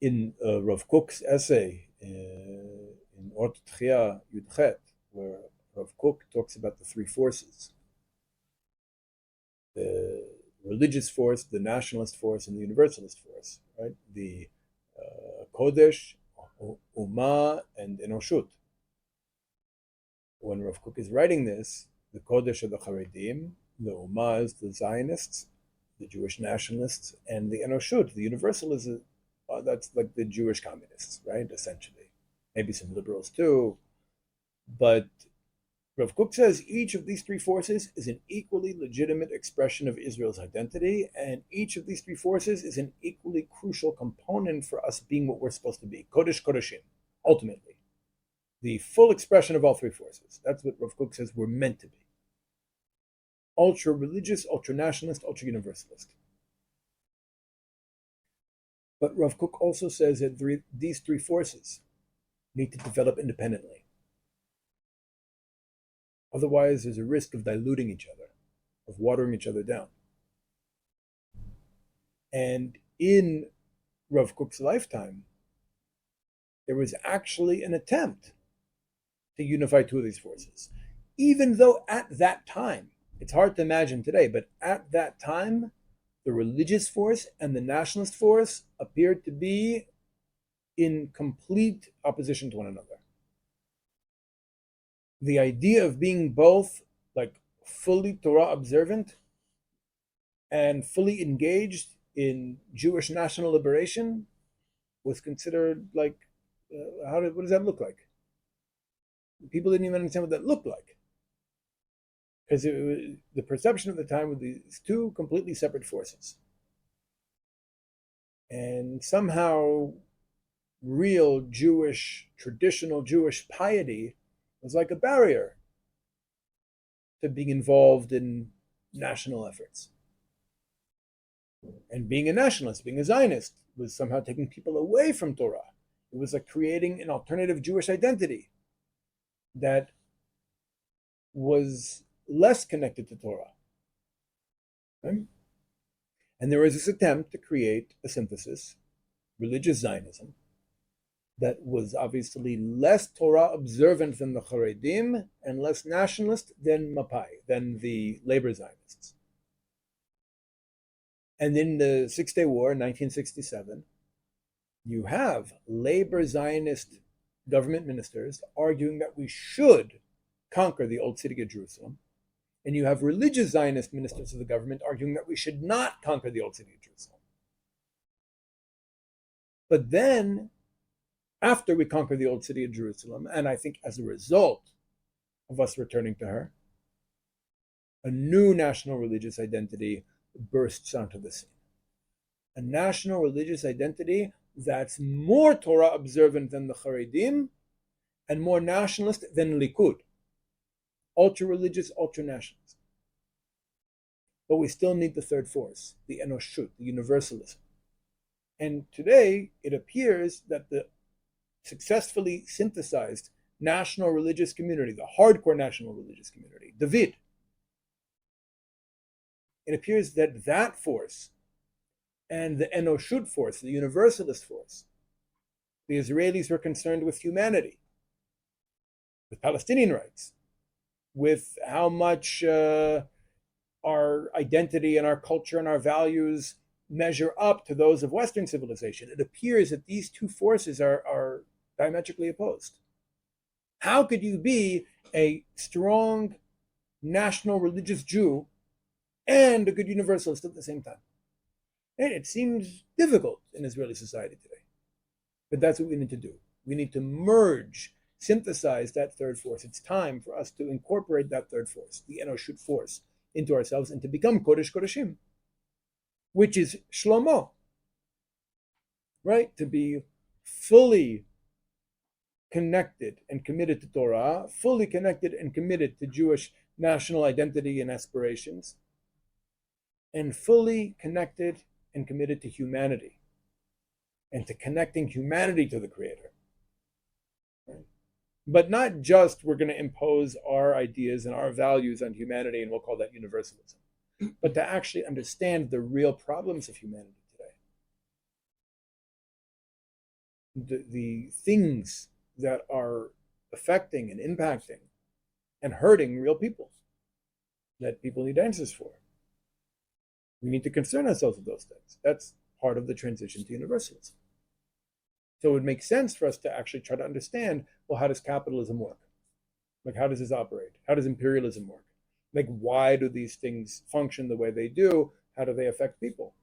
in Rav Kook's essay in Ort Tchia Yudchet, where Rav Kook talks about the three forces: the religious force, the nationalist force, and the universalist force. Right? The Kodesh, Ummah, and Enoshut. When Rav Kook is writing this, the Kodesh are the Ḥaredim, the Ummah is the Zionists, the Jewish nationalists, and the Enoshut, the Universalism, that's like the Jewish communists, right? Essentially. Maybe some liberals too. But Rav Kook says each of these three forces is an equally legitimate expression of Israel's identity, and each of these three forces is an equally crucial component for us being what we're supposed to be, Kodesh Kodeshim, ultimately. The full expression of all three forces. That's what Rav Kook says we're meant to be. Ultra-religious, ultra-nationalist, ultra-universalist. But Rav Kook also says that these three forces need to develop independently. Otherwise, there's a risk of diluting each other, of watering each other down. And in Rav Kook's lifetime, there was actually an attempt to unify two of these forces. Even though at that time, it's hard to imagine today, but at that time, the religious force and the nationalist force appeared to be in complete opposition to one another. The idea of being both like fully Torah observant and fully engaged in Jewish national liberation was considered like, what does that look like? People didn't even understand what that looked like. Because the perception at the time with these two completely separate forces. And somehow real Jewish, traditional Jewish piety was like a barrier to being involved in national efforts. And being a nationalist, being a Zionist, was somehow taking people away from Torah. It was like creating an alternative Jewish identity that was less connected to Torah. Right? And there was this attempt to create a synthesis, religious Zionism, that was obviously less Torah observant than the Ḥaredim and less nationalist than Mapai, than the labor Zionists. And in the Six-Day War in 1967, you have labor Zionist government ministers arguing that we should conquer the old city of Jerusalem. And you have religious Zionist ministers of the government arguing that we should not conquer the old city of Jerusalem. But then, after we conquer the old city of Jerusalem, and I think as a result of us returning to her, a new national religious identity bursts onto the scene. A national religious identity that's more Torah observant than the Ḥaredim and more nationalist than Likud. Ultra-religious, ultra-nationalist. But we still need the third force, the Enoshut, the Universalism. And today, it appears that the successfully synthesized national religious community, the hardcore national religious community, David, it appears that that force and the Enoshut force, the Universalist force, the Israelis were concerned with humanity, with Palestinian rights, with how much our identity and our culture and our values measure up to those of Western civilization. It appears that these two forces are diametrically opposed. How could you be a strong national religious Jew and a good universalist at the same time? And it seems difficult in Israeli society today. But that's what we need to do. We need to merge, synthesize that third force. It's time for us to incorporate that third force, the Enoshut force, into ourselves and to become Kodesh Kodeshim, which is Shlomo, right? To be fully connected and committed to Torah, fully connected and committed to Jewish national identity and aspirations, and fully connected and committed to humanity and to connecting humanity to the Creator. Right? But not just we're going to impose our ideas and our values on humanity and we'll call that universalism, but to actually understand the real problems of humanity the things that are affecting and impacting and hurting real people that people need answers for. We need to concern ourselves with those things. That's part of the transition to universalism. So it would make sense for us to actually try to understand, well, how does capitalism work? Like, how does this operate? How does imperialism work? Like, why do these things function the way they do? How do they affect people?